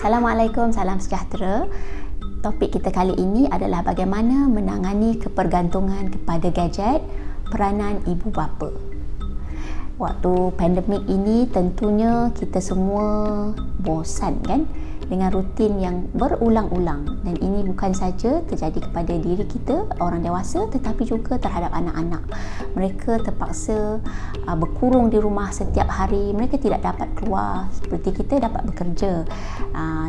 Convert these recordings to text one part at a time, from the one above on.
Assalamualaikum, salam sejahtera. Topik kita kali ini adalah bagaimana menangani kepergantungan kepada gadget peranan ibu bapa. Waktu pandemik ini tentunya kita semua bosan kan dengan rutin yang berulang-ulang, dan ini bukan saja terjadi kepada diri kita orang dewasa tetapi juga terhadap anak-anak. Mereka terpaksa berkurung di rumah setiap hari. Mereka tidak dapat keluar seperti kita dapat bekerja,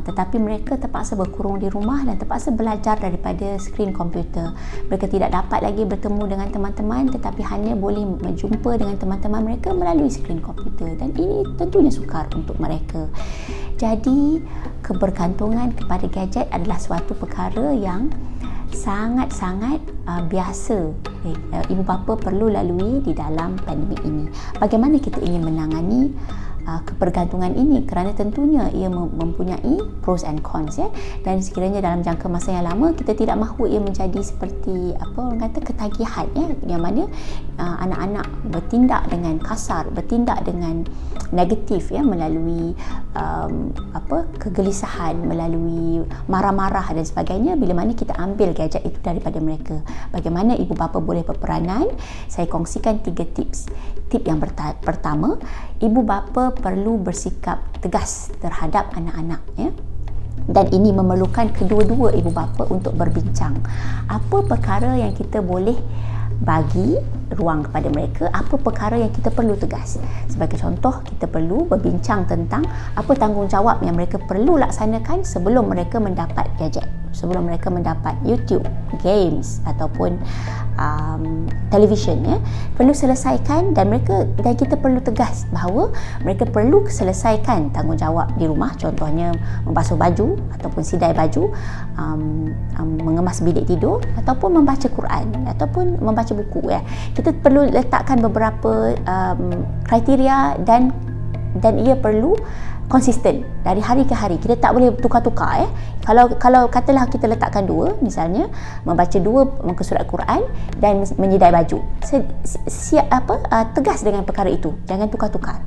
tetapi mereka terpaksa berkurung di rumah dan terpaksa belajar daripada skrin komputer. Mereka tidak dapat lagi bertemu dengan teman-teman tetapi hanya boleh berjumpa dengan teman-teman mereka melalui skrin komputer, dan ini tentunya sukar untuk mereka. Jadi kebergantungan kepada gadget adalah suatu perkara yang sangat-sangat biasa ibu bapa perlu lalui di dalam pandemik ini. Bagaimana kita ingin menangani kepergantungan ini, kerana tentunya ia mempunyai pros and cons dan sekiranya dalam jangka masa yang lama kita tidak mahu ia menjadi seperti orang kata ketagihan yang mana anak-anak bertindak dengan kasar, bertindak dengan negatif melalui kegelisahan, melalui marah-marah dan sebagainya bila mana kita ambil gadget itu daripada mereka. Bagaimana ibu bapa boleh berperanan? Saya kongsikan 3 tips. Tip yang pertama, ibu bapa perlu bersikap tegas terhadap anak-anak dan ini memerlukan kedua-dua ibu bapa untuk berbincang. Apa perkara yang kita boleh bagi ruang kepada mereka, apa perkara yang kita perlu tegas. Sebagai contoh, kita perlu berbincang tentang apa tanggungjawab yang mereka perlu laksanakan sebelum mereka mendapat gadget, sebelum mereka mendapat YouTube, games ataupun television perlu selesaikan, dan kita perlu tegas bahawa mereka perlu selesaikan tanggungjawab di rumah, contohnya membasuh baju ataupun sidai baju, mengemas bilik tidur ataupun membaca Quran ataupun membaca buku Kita perlu letakkan beberapa kriteria dan ia perlu konsisten dari hari ke hari. Kita tak boleh tukar-tukar Kalau katalah kita letakkan 2, misalnya membaca 2 muka surat Quran dan menyidai baju, tegas dengan perkara itu, jangan tukar-tukar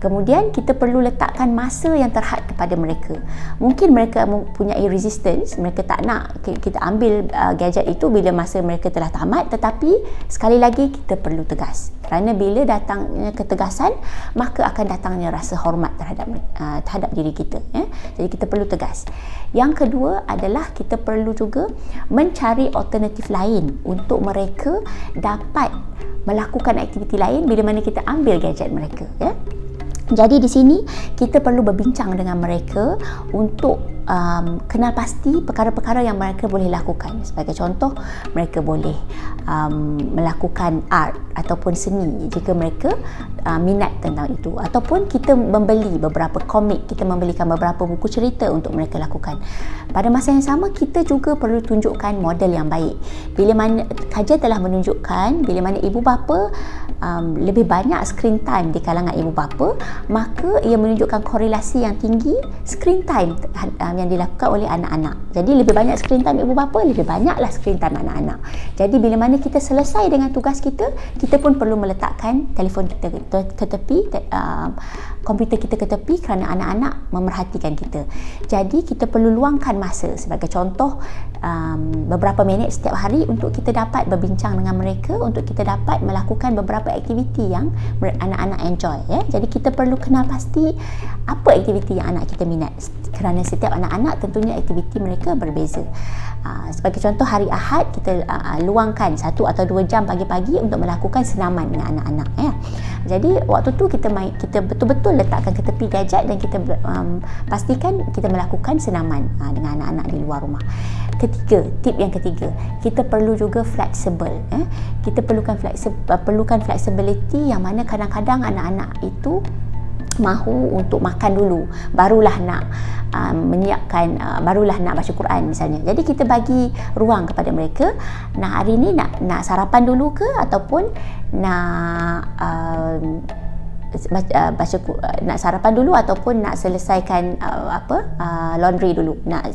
Kemudian kita perlu letakkan masa yang terhad kepada mereka. Mungkin mereka mempunyai resistance, mereka tak nak kita ambil gadget itu bila masa mereka telah tamat, tetapi sekali lagi kita perlu tegas, kerana bila datangnya ketegasan maka akan datangnya rasa hormat terhadap diri kita Jadi kita perlu tegas. Yang kedua adalah kita perlu juga mencari alternatif lain untuk mereka dapat melakukan aktiviti lain bila mana kita ambil gadget mereka Jadi di sini kita perlu berbincang dengan mereka untuk kenal pasti perkara-perkara yang mereka boleh lakukan. Sebagai contoh, mereka boleh melakukan art ataupun seni jika mereka minat tentang itu, ataupun kita membeli beberapa komik, kita membelikan beberapa buku cerita untuk mereka lakukan. Pada masa yang sama, kita juga perlu tunjukkan model yang baik. Bila mana kajian telah menunjukkan bila mana ibu bapa lebih banyak screen time di kalangan ibu bapa, maka ia menunjukkan korelasi yang tinggi screen time yang dilakukan oleh anak-anak. Jadi lebih banyak screen time ibu bapa, lebih banyaklah screen time anak-anak. Jadi bila mana kita selesai dengan tugas kita, kita pun perlu meletakkan telefon kita ke tepi, komputer kita ke tepi, kerana anak-anak memerhatikan kita. Jadi kita perlu luangkan masa, sebagai contoh beberapa minit setiap hari untuk kita dapat berbincang dengan mereka, untuk kita dapat melakukan beberapa aktiviti yang anak-anak enjoy Jadi kita perlu kenal pasti apa aktiviti yang anak kita minat, kerana setiap anak-anak tentunya aktiviti mereka berbeza. Sebagai contoh, hari Ahad kita luangkan 1 atau 2 jam pagi-pagi untuk melakukan senaman dengan anak-anak Jadi waktu tu kita betul-betul letakkan ke tepi gadget dan kita pastikan kita melakukan senaman dengan anak-anak di luar rumah. Tip yang ketiga, kita perlu juga fleksibel Kita perlukan flexibility, yang mana kadang-kadang anak-anak itu mahu untuk makan dulu, barulah nak menyiapkan, barulah nak baca Quran misalnya. Jadi kita bagi ruang kepada mereka, nak hari ni nak sarapan dulu ke, ataupun nak nak sarapan dulu ataupun nak selesaikan laundry dulu, nak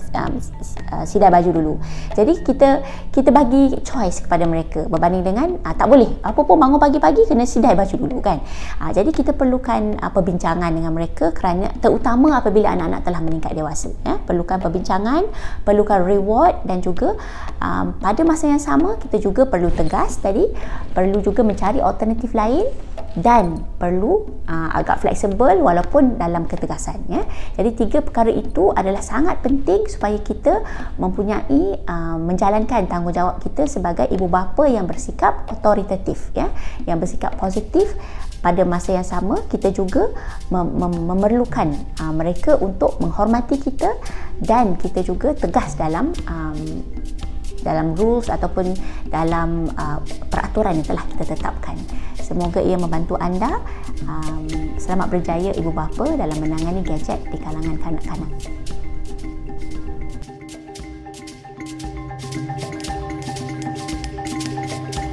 sidai baju dulu. Jadi kita bagi choice kepada mereka berbanding dengan tak boleh apa pun bangun pagi-pagi kena sidai baju dulu kan. Jadi kita perlukan perbincangan dengan mereka, kerana terutama apabila anak-anak telah meningkat dewasa, perlukan perbincangan, perlukan reward, dan juga pada masa yang sama kita juga perlu tegas tadi, perlu juga mencari alternatif lain, dan perlu agak fleksibel walaupun dalam ketegasan. Jadi 3 perkara itu adalah sangat penting supaya kita mempunyai menjalankan tanggungjawab kita sebagai ibu bapa yang bersikap otoritatif, yang bersikap positif. Pada masa yang sama kita juga memerlukan mereka untuk menghormati kita, dan kita juga tegas dalam rules ataupun dalam peraturan yang telah kita tetapkan. Semoga ia membantu anda. Selamat berjaya ibu bapa dalam menangani gadget di kalangan kanak-kanak.